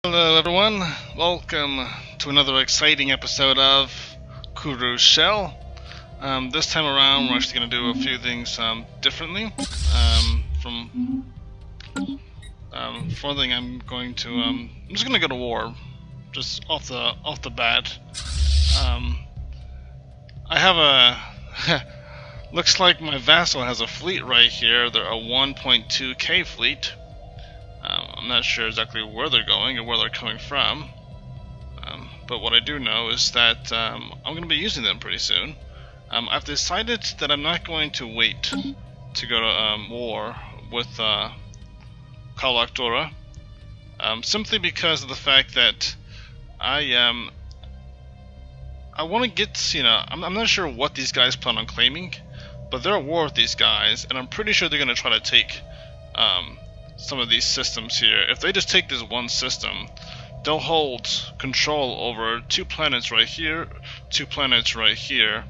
Hello everyone, welcome to another exciting episode of Kuru Shell. This time around we're actually going to do a few things differently. For one thing, I'm just going to go to war, just off the bat. I have a looks like my vassal has a fleet right here. They're a 1.2k fleet. I'm not sure exactly where they're going or where they're coming from, but what I do know is that I'm going to be using them pretty soon. I've decided that I'm not going to wait to go to war with Kuru-Caloctora, simply because of the fact that I want to get, I'm not sure what these guys plan on claiming, but they're at war with these guys, and I'm pretty sure they're going to try to take some of these systems here. If they just take this one system, they'll hold control over 2 planets right here, 2 planets right here,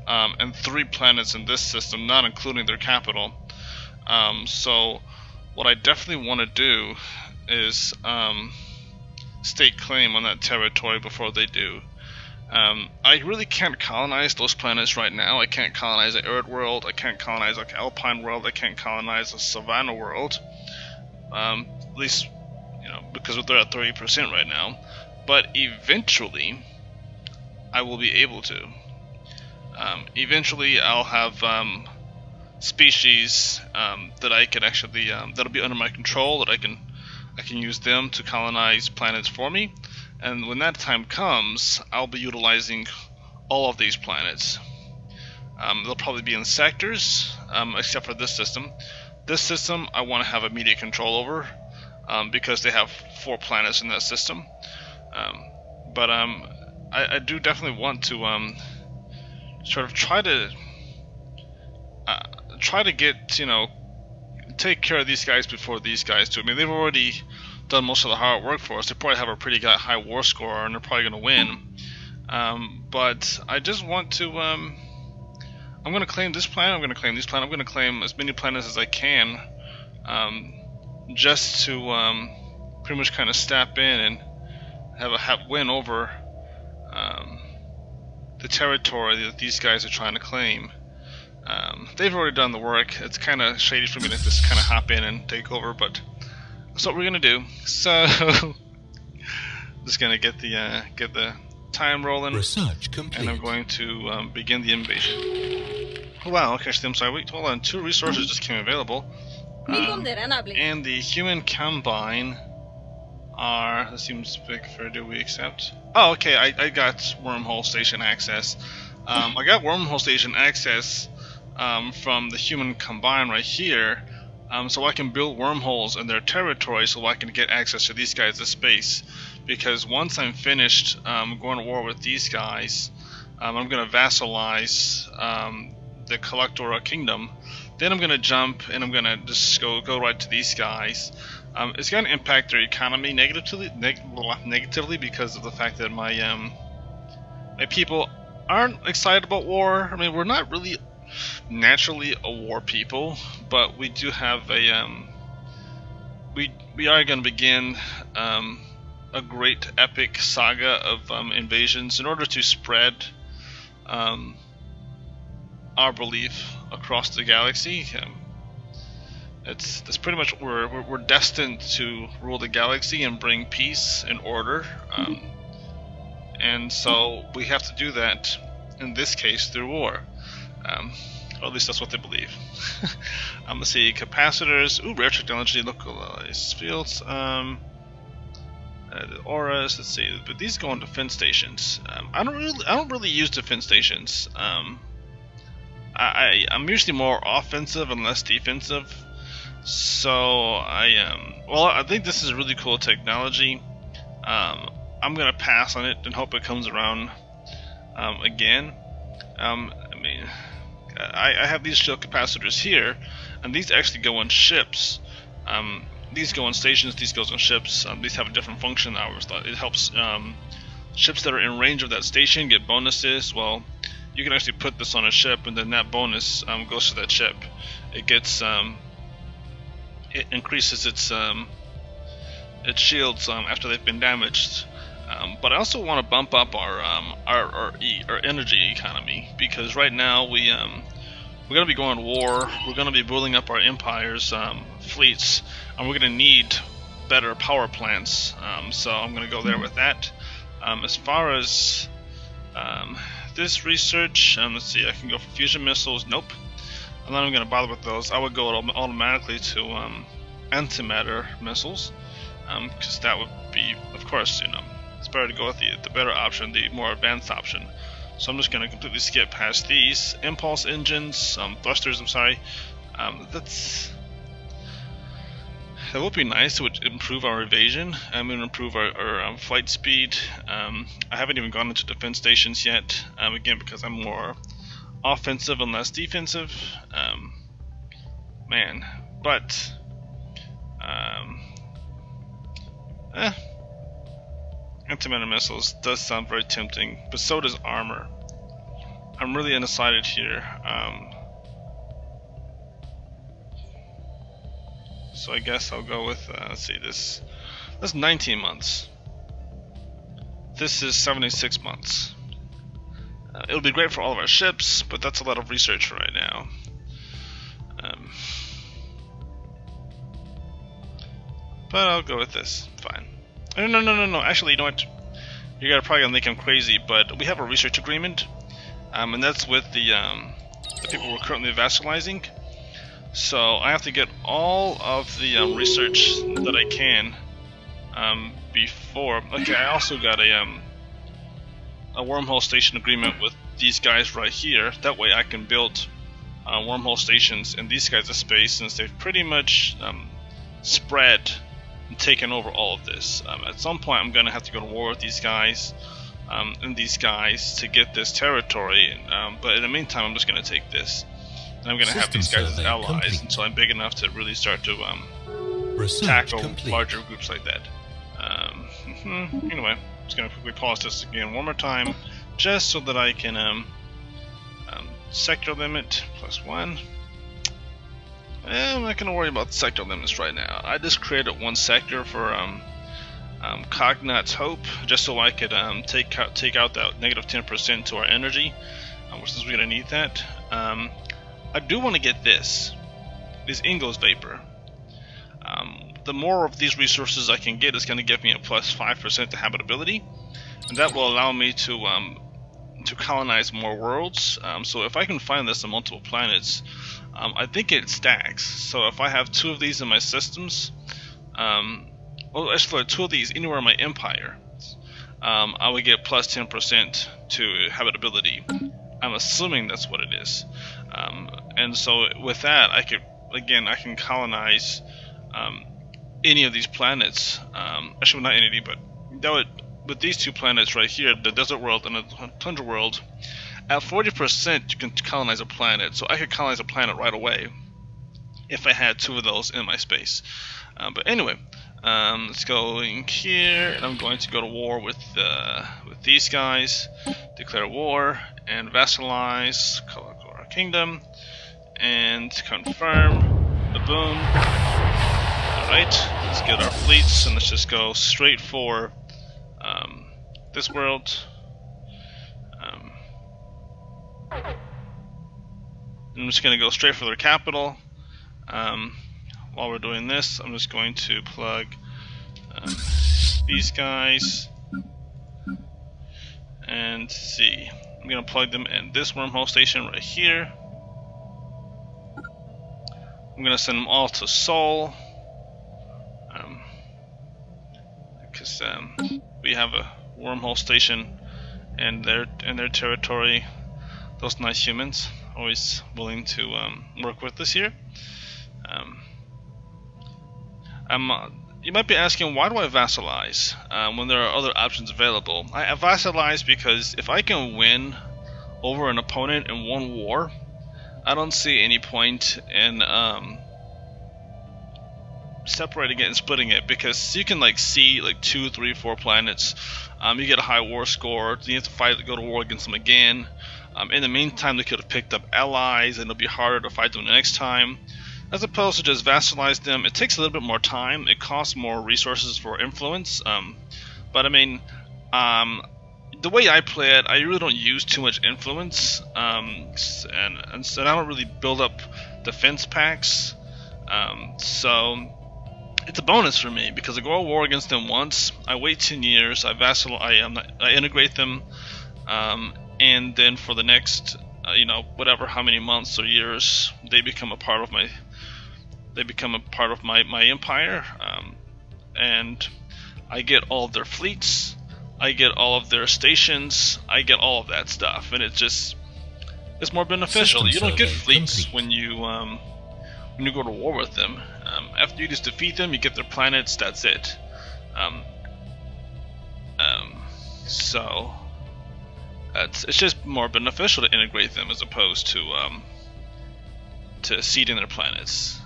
and 3 planets in this system, not including their capital. So what I definitely want to do is stake claim on that territory before they do. I really can't colonize those planets right now. I can't colonize the Earth world, I can't colonize the Alpine world, I can't colonize the Savannah world. At least, because they're at 30% right now. But eventually, I will be able to. Eventually, I'll have species that I can actually that'll be under my control. That I can use them to colonize planets for me. And when that time comes, I'll be utilizing all of these planets. They'll probably be in sectors, except for this system. This system I want to have immediate control over, because they have 4 planets in that system. But I do definitely want to sort of try to get, take care of these guys before these guys do. I mean, they've already done most of the hard work for us. They probably have a pretty high war score, and they're probably going to win. But I just want to. I'm going to claim this planet, I'm going to claim this planet, I'm going to claim as many planets as I can, just to pretty much kind of step in and have a win over the territory that these guys are trying to claim. They've already done the work. It's kind of shady for me to just kind of hop in and take over, but that's what we're going to do. So, just going to get the time rolling, research complete, and I'm going to begin the invasion. Wow, okay, I'm sorry, wait, hold on, 2 resources just came available. And the human combine are, this seems big for, do we accept? Oh, okay, I got wormhole station access. I got wormhole station access from the human combine right here, so I can build wormholes in their territory so I can get access to these guys' space. Because once I'm finished going to war with these guys, I'm going to vassalize the Caloctora kingdom. Then I'm going to jump and I'm going to just go right to these guys. It's going to impact their economy negatively because of the fact that my people aren't excited about war. I mean, we're not really naturally a war people, but we do have a we are going to begin a great epic saga of invasions in order to spread our belief across the galaxy. That's pretty much we're destined to rule the galaxy and bring peace and order, and so we have to do that in this case through war, or at least that's what they believe. Let's see, capacitors, rare technology, localized fields, the auras. Let's see, but these go on defense stations. I don't really use defense stations. I'm usually more offensive and less defensive. So I think this is really cool technology. I'm gonna pass on it and hope it comes around again. I have these shield capacitors here, and these actually go on ships. These go on stations, these goes on ships. These have a different function. It helps ships that are in range of that station get bonuses. Well, you can actually put this on a ship, and then that bonus goes to that ship. It gets it increases its its shields after they've been damaged. But I also want to bump up our energy economy, because right now we're going to be going to war. We're going to be building up our empire's fleets, and we're going to need better power plants. So I'm going to go there with that. As far as this research, let's see, I can go for fusion missiles. Nope, I'm not even going to bother with those. I would go automatically to antimatter missiles, because that would be, of course, it's better to go with the better option, the more advanced option. So I'm just going to completely skip past these. Impulse engines, thrusters, I'm sorry. That would be nice. It would improve our evasion and improve our flight speed. I haven't even gone into defense stations yet, again because I'm more offensive and less defensive. Antimatter missiles does sound very tempting, but so does armor. I'm really undecided here. So I guess I'll go with, let's see, that's 19 months. This is 76 months. It'll be great for all of our ships, but that's a lot of research right now. But I'll go with this. Fine. No. Actually, you know what? You're probably gonna think I'm crazy, but we have a research agreement, and that's with the people we're currently vassalizing. So I have to get all of the research that I can before. Okay, I also got a wormhole station agreement with these guys right here. That way I can build wormhole stations in these guys' space, since they've pretty much spread and taken over all of this. At some point I'm going to have to go to war with these guys and these guys to get this territory, but in the meantime I'm just going to take this. And I'm going to have these guys as allies until I'm big enough to really start to tackle larger groups like that. Anyway, I'm just going to quickly pause this again one more time, just so that I can sector limit +1. I'm not going to worry about sector limits right now. I just created one sector for Cognat's Hope, just so I could take out that negative 10% to our energy, since we're going to need that. I do want to get this Ingo's Vapor. The more of these resources I can get is going to give me a +5% to habitability, and that will allow me to colonize more worlds. So if I can find this on multiple planets, I think it stacks. So if I have 2 of these in my systems, well, actually 2 of these anywhere in my empire, I would get +10% to habitability. I'm assuming that's what it is. And so with that, I can colonize any of these planets. Actually, not any, but with these 2 planets right here, the desert world and the tundra world, at 40% you can colonize a planet. So I could colonize a planet right away if I had 2 of those in my space. But anyway, let's go in here, and I'm going to go to war with these guys, declare war, and vassalize Kuru-Caloctora Kingdom, and confirm. Boom. Alright, let's get our fleets, and let's just go straight for this world. I'm just going to go straight for their capital. While we're doing this, I'm just going to plug these guys, and see, I'm going to plug them in this wormhole station right here. I'm going to send them all to Sol, because we have a wormhole station in their territory. Those nice humans, always willing to work with us here. You might be asking, why do I vassalize when there are other options available? I vassalize because if I can win over an opponent in one war, I don't see any point in separating it and splitting it, because you can see 2, 3, 4 planets. You get a high war score, you have to go to war against them again. In the meantime, they could have picked up allies, and it'll be harder to fight them the next time. as opposed to just vassalize them. It takes a little bit more time. It costs more resources for influence. But I mean, the way I play it, I really don't use too much influence, and so I don't really build up defense packs. So it's a bonus for me because I go to war against them once. I wait 10 years. I integrate them, and then for the next, whatever how many months or years, they become a part of my empire, and I get all of their fleets, I get all of their stations, I get all of that stuff, and it's more beneficial. You don't get fleets when you go to war with them. After you just defeat them, you get their planets. That's it. So it's just more beneficial to integrate them as opposed to seeding their planets.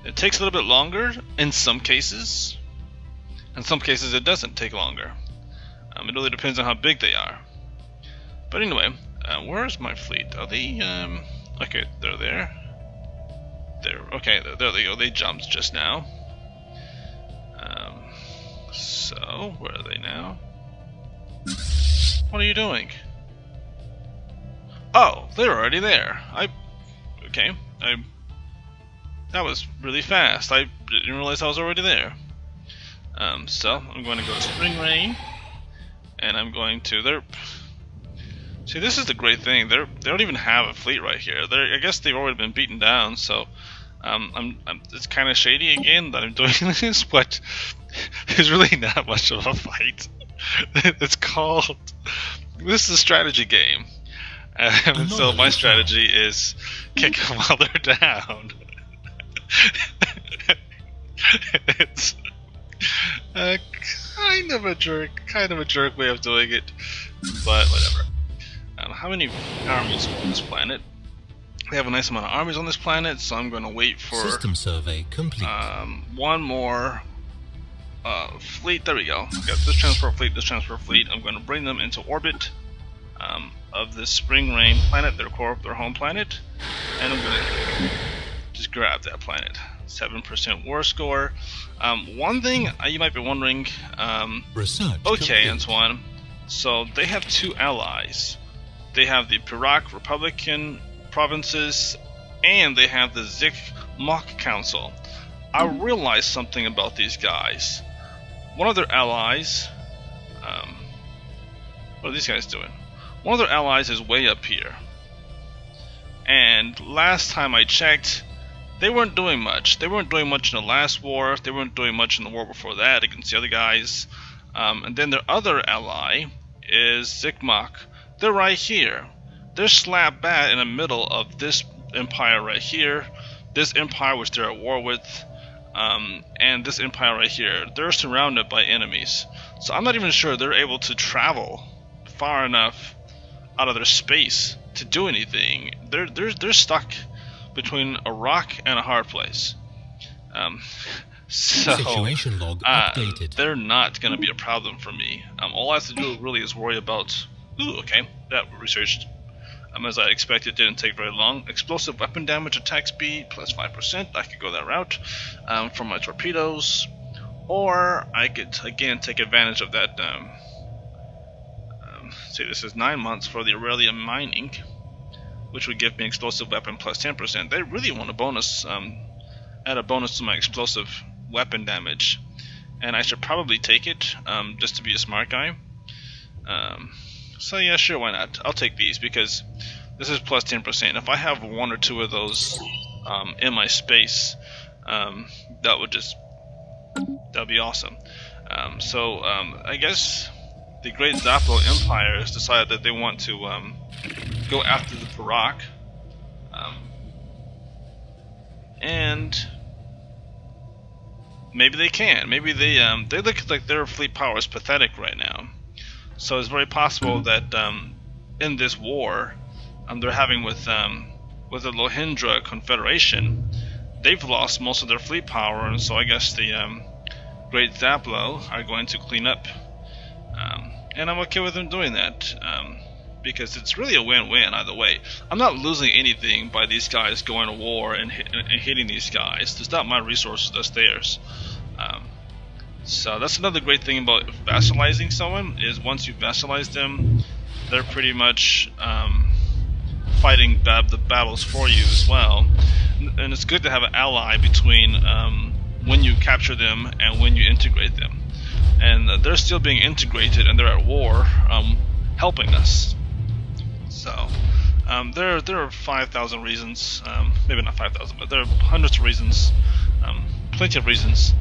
It takes a little bit longer in some cases. In some cases, it doesn't take longer. It really depends on how big they are. But anyway, where's my fleet? Are they? Okay, they're there. Okay, there they go. They jumped just now. So where are they now? What are you doing? Oh, they're already there. That was really fast. I didn't realize I was already there. So I'm going to go to Spring Rain, and I'm going to See, this is the great thing. They don't even have a fleet right here. I guess they've already been beaten down. So it's kind of shady again that I'm doing this, but there's really not much of a fight. This is a strategy game, and so my strategy is kick them while they're down. It's kind of a jerk way of doing it, but whatever. How many armies on this planet? We have a nice amount of armies on this planet, so I'm going to wait for system survey complete. One more fleet. There we go. We got this transfer fleet. I'm going to bring them into orbit of this Spring Rain planet, their home planet, and I'm going to just grab that planet. 7% war score. One thing you might be wondering. Research okay, complete. Antoine. So they have two allies. They have the Pirak Republican provinces, and they have the Zik Mock Council. I realized something about these guys. One of their allies, what are these guys doing? One of their allies is way up here. And last time I checked, they weren't doing much. They weren't doing much in the last war. They weren't doing much in the war before that against the other guys. And then their other ally is Zikmak. They're right here. They're slap bang in the middle of this empire right here. This empire which they're at war with. And this empire right here. They're surrounded by enemies. So I'm not even sure they're able to travel far enough out of their space to do anything. They're stuck between a rock and a hard place. So situation log updated. They're not going to be a problem for me. All I have to do really is worry about. Ooh, okay, that researched. As I expected, didn't take very long. Explosive weapon damage attack speed plus 5%. I could go that route from my torpedoes, or I could again take advantage of that. See, this is 9 months for the Aurelia mining, which would give me explosive weapon plus 10%. They really want a bonus, add a bonus to my explosive weapon damage, and I should probably take it just to be a smart guy. So yeah, sure, why not? I'll take these because this is plus 10%. If I have one or two of those in my space, that would be awesome. I guess the Great Zaplo Empire has decided that they want to go after the Pirak, and maybe they can. Maybe they look like their fleet power is pathetic right now. So it's very possible that in this war they're having with the Lohindra Confederation, they've lost most of their fleet power, and so I guess the Great Zaplo are going to clean up, and I'm okay with them doing that. because it's really a win-win either way. I'm not losing anything by these guys going to war and hitting these guys. It's not my resources, that's theirs. So that's another great thing about vassalizing someone, is once you vassalize them, they're pretty much fighting the battles for you as well. And it's good to have an ally between when you capture them and when you integrate them. And they're still being integrated and they're at war, helping us. So there are 5,000 reasons, maybe not 5,000, but there are hundreds of reasons, plenty of reasons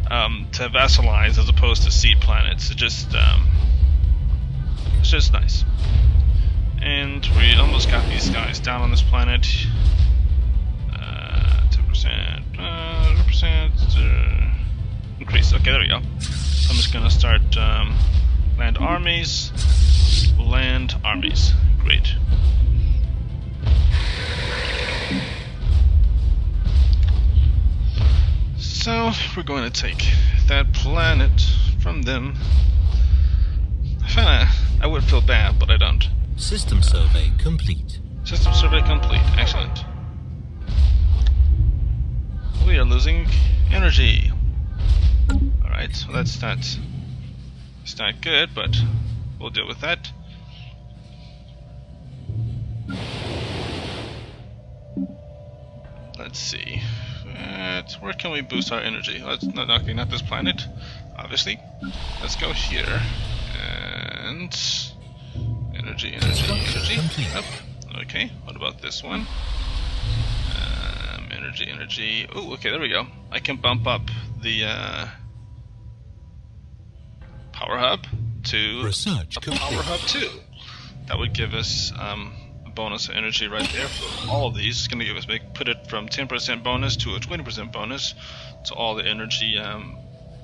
to vassalize as opposed to seed planets. It's just nice. And we almost got these guys down on this planet. 10%, 100% increase. Okay, there we go. So I'm just gonna start land armies. Land armies. Great. So we're going to take that planet from them. I would feel bad, but I don't. System survey complete. System survey complete. Excellent. We are losing energy. Alright, so that's not good, but we'll deal with that. Let's see. Where can we boost our energy? Let's not this planet, obviously. Let's go here. And energy. Yep. Okay, what about this one? Energy. Oh, okay, there we go. I can bump up the power hub to Research power hub 2. That would give us a bonus of energy right there for all of these. It's going to give us put it from 10% bonus to a 20% bonus to all the energy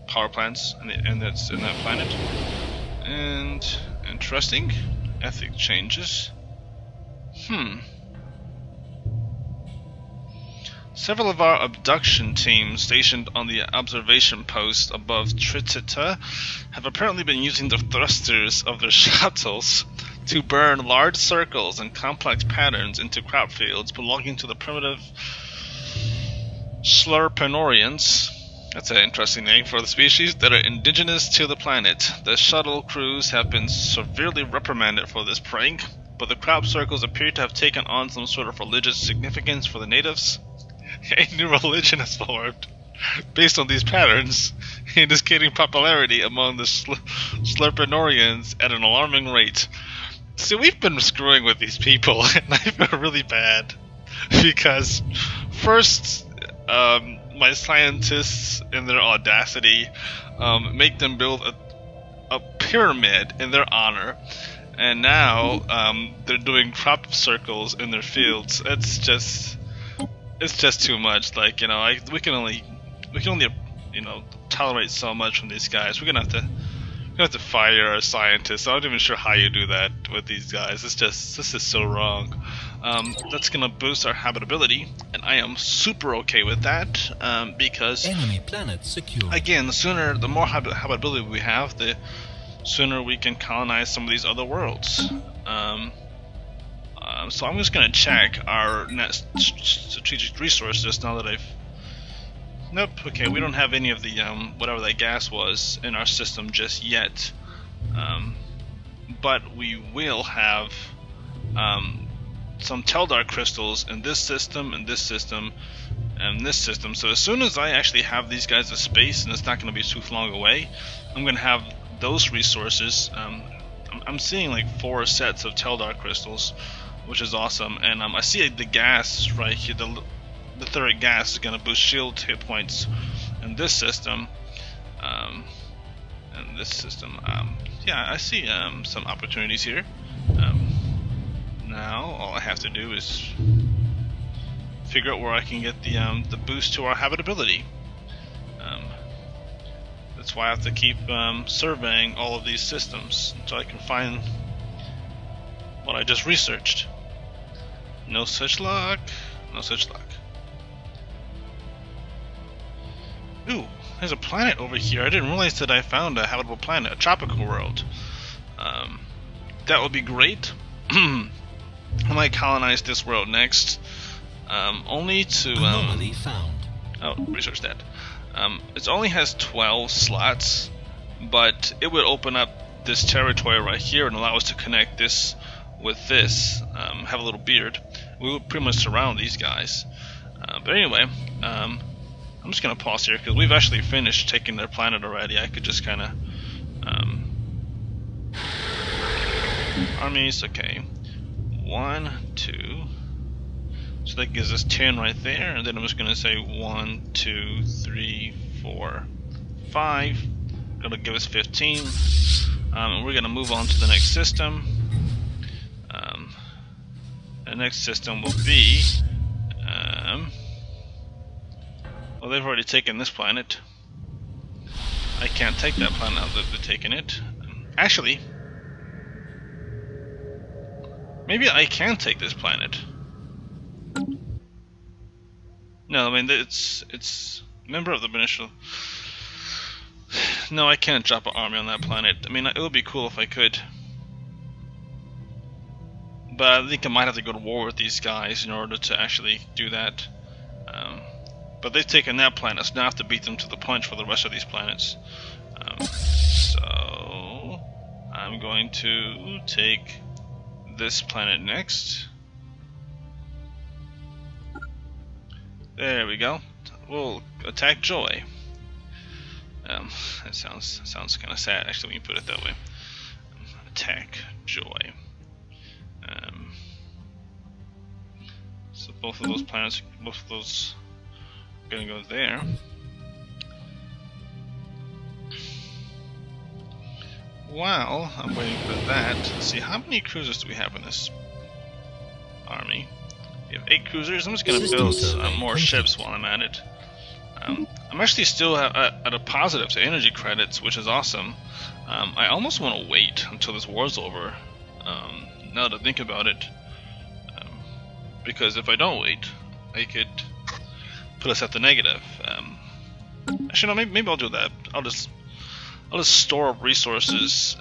power plants and that's in that planet. And interesting, ethic changes. Several of our abduction teams stationed on the observation post above Tritita have apparently been using the thrusters of their shuttles to burn large circles and complex patterns into crop fields belonging to the primitive Slurpenorians. That's an interesting name for the species that are indigenous to the planet. The shuttle crews have been severely reprimanded for this prank, but the crop circles appear to have taken on some sort of religious significance for the natives. A new religion has formed based on these patterns, and is gaining popularity among the Slurpenorians at an alarming rate. See, we've been screwing with these people, and I feel really bad because first, my scientists, in their audacity, make them build a pyramid in their honor, and now they're doing crop circles in their fields. It's just too much. Like, we can only tolerate so much from these guys. We're gonna have to fire our scientists. I'm not even sure how you do that with these guys. This is so wrong. That's gonna boost our habitability, and I am super okay with that because enemy planet secure. Again, the more habitability we have, the sooner we can colonize some of these other worlds. So I'm just gonna check our net strategic resources now that I've. Nope. Okay, we don't have any of the whatever that gas was in our system just yet, but we will have some Teldar crystals in this system, and this system, and this system. So as soon as I actually have these guys in space, and it's not going to be too long away, I'm going to have those resources. I'm seeing like 4 sets of Teldar crystals, which is awesome, and I see the gas right here. The etheric gas is going to boost shield hit points in this system, and this system. Yeah, I see some opportunities here. Now all I have to do is figure out where I can get the boost to our habitability. That's why I have to keep surveying all of these systems until I can find what I just researched. No such luck. No such luck. Ooh, there's a planet over here. I didn't realize that I found a habitable planet, a tropical world. That would be great. I might colonize this world next. Only to Anomaly found. Oh, research that. It only has 12 slots, but it would open up this territory right here and allow us to connect this with this. Have a little beard. We would pretty much surround these guys. But anyway, I'm just gonna pause here because we've actually finished taking their planet already. I could just kind of armies. Okay, 1, 2. So that gives us 10 right there, and then I'm just gonna say 1, 2, 3, 4, 5. That'll give us 15. And we're gonna move on to the next system. The next system will be. Well, they've already taken this planet. I can't take that planet now that they've taken it. Actually, maybe I can take this planet. No, I mean it's member of the Beneficial. No, I can't drop an army on that planet. I mean, it would be cool if I could, but I think I might have to go to war with these guys in order to actually do that. But they've taken that planet, so now I have to beat them to the punch for the rest of these planets. So I'm going to take this planet next. There we go. We'll attack Joy. That sounds kind of sad, actually, when you put it that way. Attack Joy. So both of those planets, both of those, are gonna go there. While I'm waiting for that, let's see, how many cruisers do we have in this army? We have 8 cruisers. I'm just going to build more ships while I'm at it. I'm actually still at a positive to energy credits, which is awesome. I almost want to wait until this war's over, now that I think about it. Because if I don't wait, I could put us at the negative. Actually, no, maybe I'll do that. I'll just store up resources.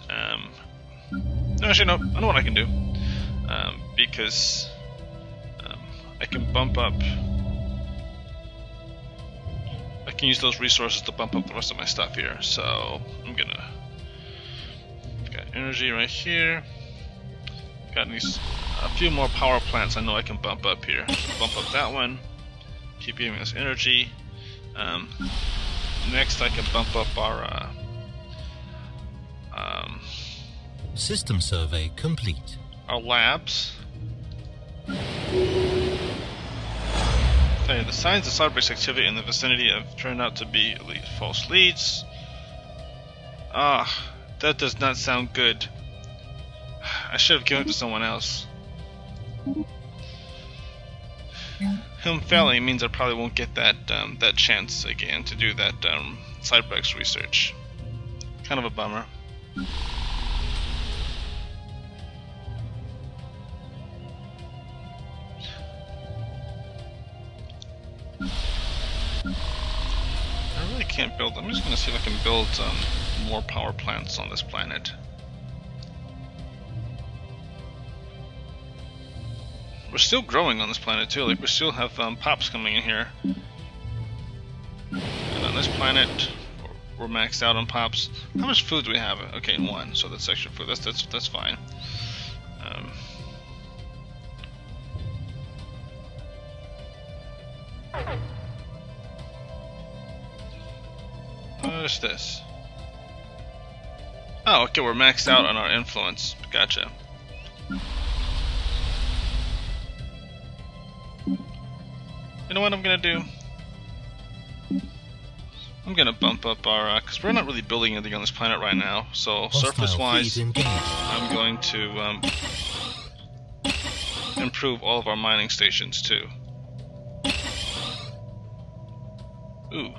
No, actually, no. I know what I can do. Because I can bump up. I can use those resources to bump up the rest of my stuff here. So I'm gonna. Got energy right here. Got these a few more power plants. I know I can bump up here. Bump up that one. Keep giving us energy. Next, I can bump up our. System survey complete. Our labs. Okay, the signs of Cyberbase's activity in the vicinity have turned out to be false leads. That does not sound good. I should have given it to someone else. Him failing means I probably won't get that that chance again to do that Cyberbase's research. Kind of a bummer. I really can't build. I'm just going to see if I can build more power plants on this planet. We're still growing on this planet too. Like we still have pops coming in here. And on this planet, we're maxed out on pops. How much food do we have? Okay, 1. So that's extra food. That's fine. What is this? Oh, okay, we're maxed out on our influence. Gotcha. You know what I'm gonna do? I'm gonna bump up our, cause we're not really building anything on this planet right now. So surface-wise, I'm going to improve all of our mining stations too. Ooh.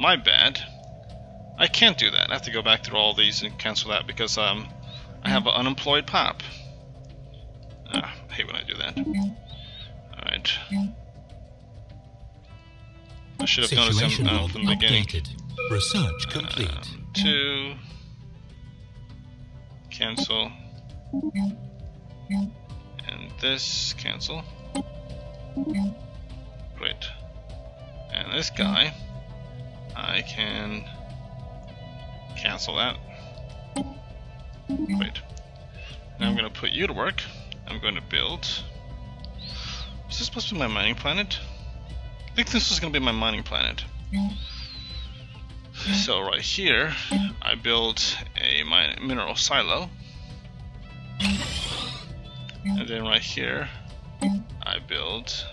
My bad. I can't do that. I have to go back through all these and cancel that because I have an unemployed pop. I hate when I do that. Alright. I should have noticed him from the beginning. Research complete. 2. cancel, and this cancel. Great. And this guy, I can cancel that. Great. Now I'm going to put you to work. I'm going to build. Is this supposed to be my mining planet? I think this is going to be my mining planet. So right here, I build a mineral silo. And then right here, I build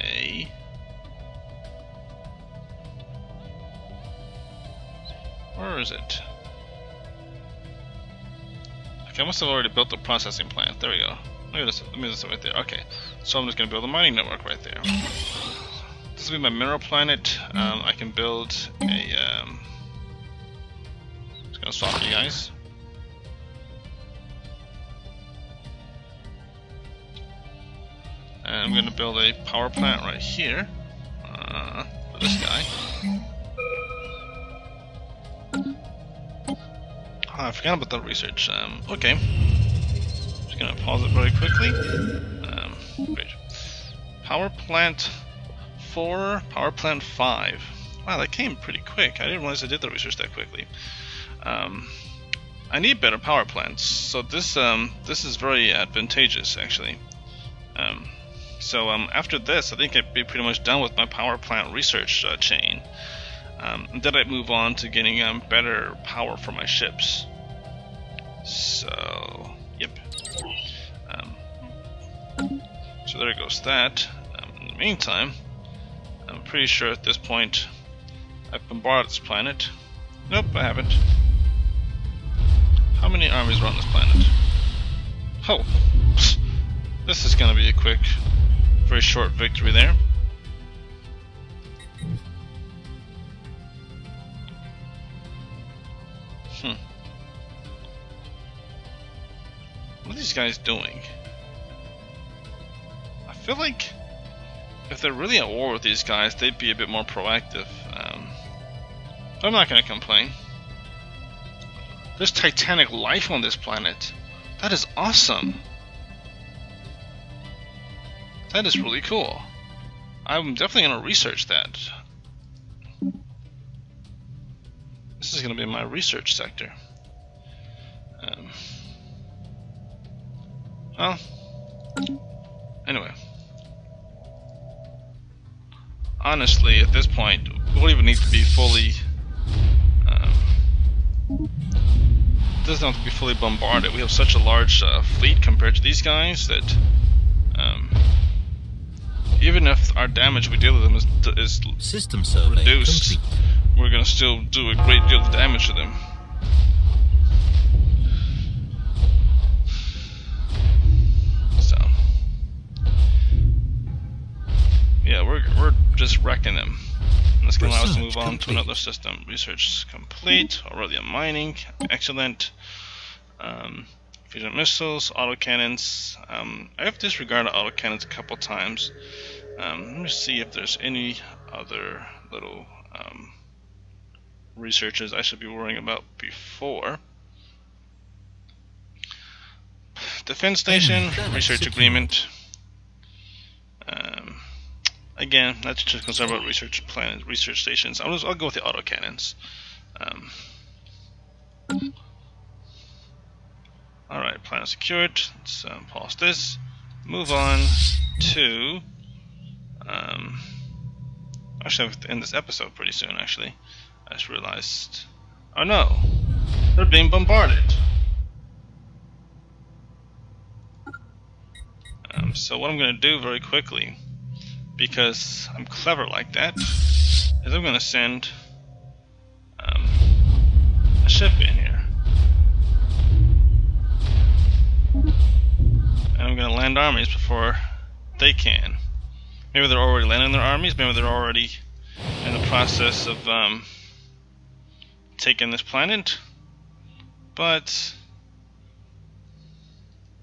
a... Where is it? Okay, I must have already built the processing plant. There we go. Look at this right there. Okay, so I'm just going to build a mining network right there. This will be my mineral planet. I can build a... just going to swap you guys. And I'm going to build a power plant right here for this guy. Oh, I forgot about the research. Okay. Just going to pause it very quickly. Great. Power plant 4, power plant 5. Wow, that came pretty quick. I didn't realize I did the research that quickly. I need better power plants, so this is very advantageous actually. So after this, I think I'd be pretty much done with my power plant research chain. And then I'd move on to getting better power for my ships. So, yep. So there goes that. In the meantime, I'm pretty sure at this point I've bombarded this planet. Nope, I haven't. How many armies are on this planet? Oh, this is going to be a quick, very short victory there. What are these guys doing? I feel like if they're really at war with these guys, they'd be a bit more proactive. But I'm not going to complain. There's titanic life on this planet. That is awesome. That is really cool. I'm definitely going to research that. This is going to be my research sector. Well, anyway. Honestly, at this point, we don't even need to be fully... it doesn't have to be fully bombarded. We have such a large fleet compared to these guys that even if our damage we deal with them is System survey reduced, complete. we're going to still do a great deal of damage to them. So, yeah, we're just wrecking them. And this can allow us to move on to another system. Research complete. Aurelian mining, excellent. Fusion missiles, autocannons. I have disregarded autocannons a couple times. Let me see if there's any other little researches I should be worrying about before. Defense station, research agreement. Again, not just concerned about research planet, research stations. I'll go with the autocannons. Alright, planet secured. Let's pause this. Move on to... actually, I have to end this episode pretty soon, actually. I just realized... Oh no! They're being bombarded! So what I'm going to do very quickly, because I'm clever like that, is I'm going to send a ship in here. And I'm going to land armies before they can. Maybe they're already landing their armies, maybe they're already in the process of taking this planet. But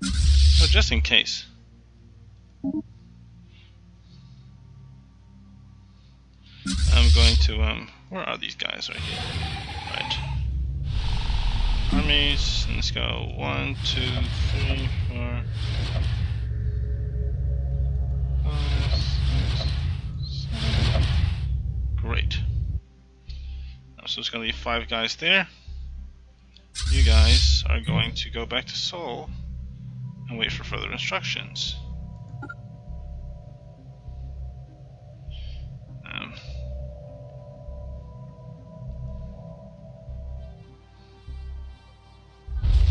just in case. I'm going to, where are these guys right here? Right. armies. And let's go 1, 2, 3, 4, 5, 6, 7. Great. So it's going to leave 5 guys there. You guys are going to go back to Seoul and wait for further instructions.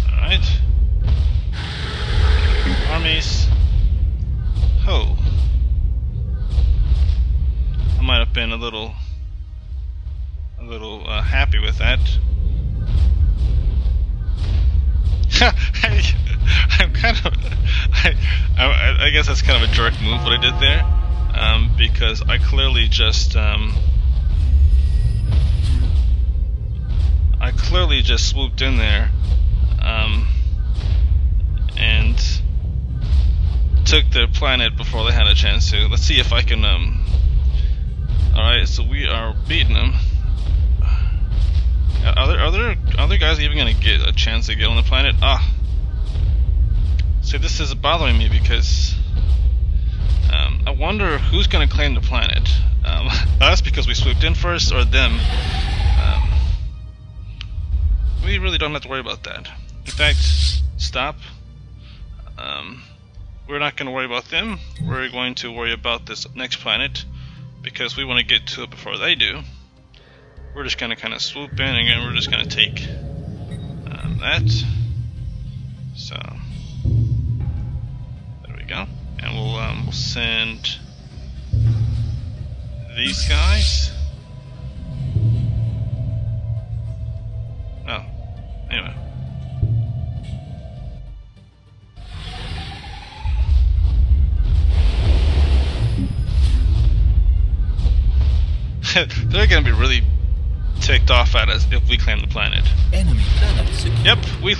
Alright. Armies. Ho. I might have been a little happy with that. I'm kind of. I guess that's kind of a jerk move what I did there, because I clearly just swooped in there, and took their planet before they had a chance to. Let's see if I can. All right, so we are beating them. Are there guys even gonna get a chance to get on the planet? So this is bothering me because I wonder who's gonna claim the planet. Us because we swooped in first, or them? We really don't have to worry about that. In fact, stop. We're not gonna worry about them. We're going to worry about this next planet because we want to get to it before they do. We're just gonna kind of swoop in, and again, we're just gonna take that. So there we go, and we'll send these guys. Oh, anyway. They're gonna be really ticked off at us if we claim the planet. Enemy planet secured. Yep, we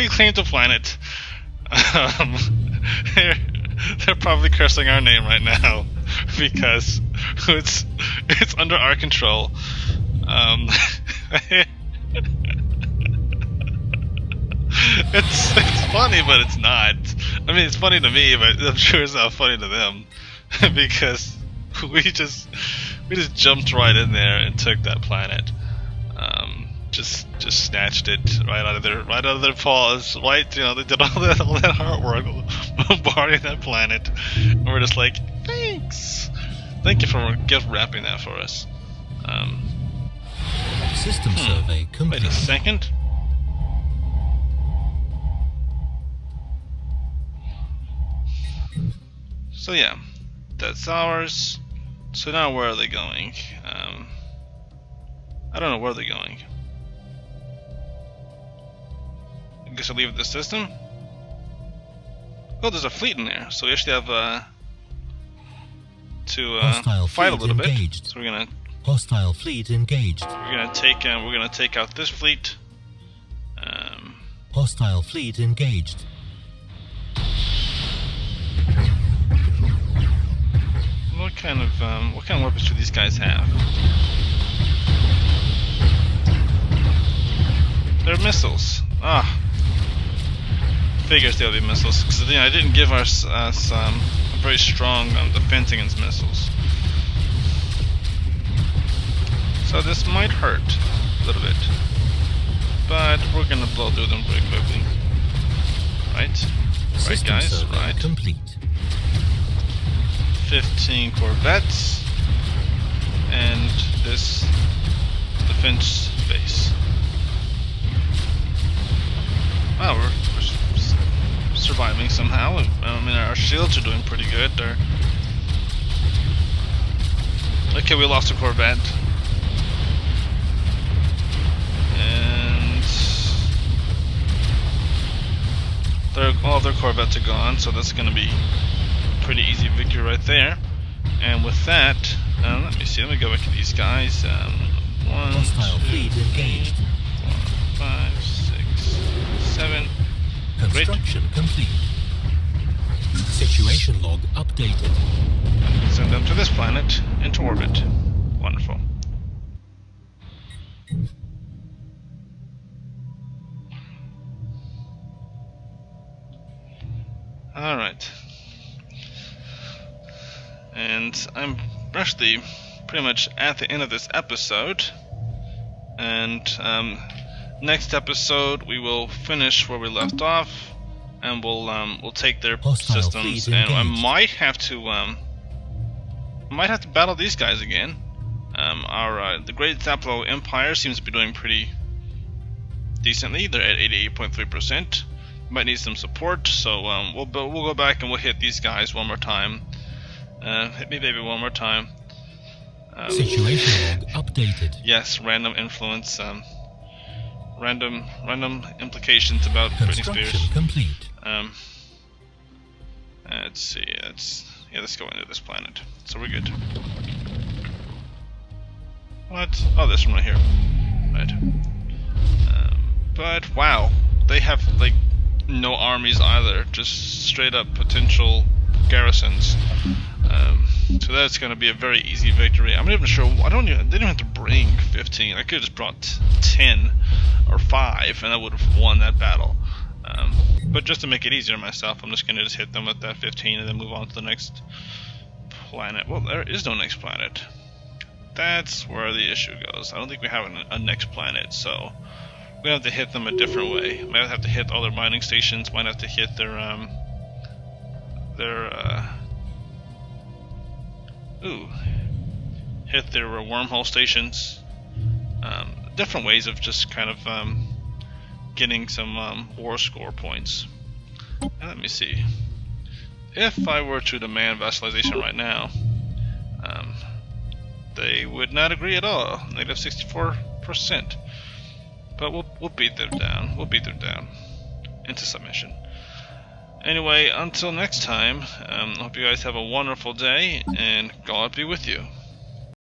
claimed the planet. They're probably cursing our name right now because it's under our control. It's funny, but it's not. I mean, it's funny to me, but I'm sure it's not funny to them because we just jumped right in there and took that planet. Just snatched it right out of their paws. Right, they did all that hard work bombarding that planet, and we're just like, thanks, thank you for gift wrapping that for us. System survey complete. Wait a second. So yeah, that's ours. So now where are they going? I don't know where they're going. I guess I'll leave the system. Oh, there's a fleet in there, so we actually have to fight a little bit. So we're gonna hostile fleet engaged. We're gonna take out this fleet. Hostile fleet engaged. What kind of weapons do these guys have? They're missiles. Figures they'll be missiles, because I didn't give us a very strong defense against missiles. So this might hurt a little bit, but we're gonna blow through them very quickly. Right? Right, guys. Right. Complete. 15 corvettes and this defense base. Wow, we're surviving somehow. I mean, our shields are doing pretty good. Okay, we lost a corvette. And all of their corvettes are gone, so that's going to be a pretty easy victory right there. And with that, let me see, let me go back to these guys. 1, 2, 3, 4, 5, 6, 7. Construction complete. Situation log updated. Send them to this planet, into orbit. Wonderful. Alright. And I'm actually pretty much at the end of this episode. And next episode we will finish where we left off, and we'll take their Hostile systems, fleet and I engaged. might have to battle these guys again. The Great Zaplo Empire seems to be doing pretty decently. They're at 88.3%. Might need some support, so we'll go back and we'll hit these guys one more time. Hit me, baby, one more time. Situation log updated. Yes, random influence. Random implications about Britney Construction Spears. complete. Let's see. Let's go into this planet. So we're good. What? Oh, this one right here. Right. But wow, they have like no armies either. Just straight up potential garrisons. So that's going to be a very easy victory. I'm not even sure. They didn't have to bring 15. I could have just brought 10 or 5, and I would have won that battle. But just to make it easier myself, I'm just going to just hit them with that 15 and then move on to the next planet. Well, there is no next planet. That's where the issue goes. I don't think we have a next planet, so we have to hit them a different way. Might have to hit all their mining stations. Might have to hit their wormhole stations. Different ways of just kind of getting some war score points. And let me see. If I were to demand vassalization right now, they would not agree at all. Negative 64%. But we'll beat them down. We'll beat them down into submission. Anyway, until next time, I hope you guys have a wonderful day, and God be with you.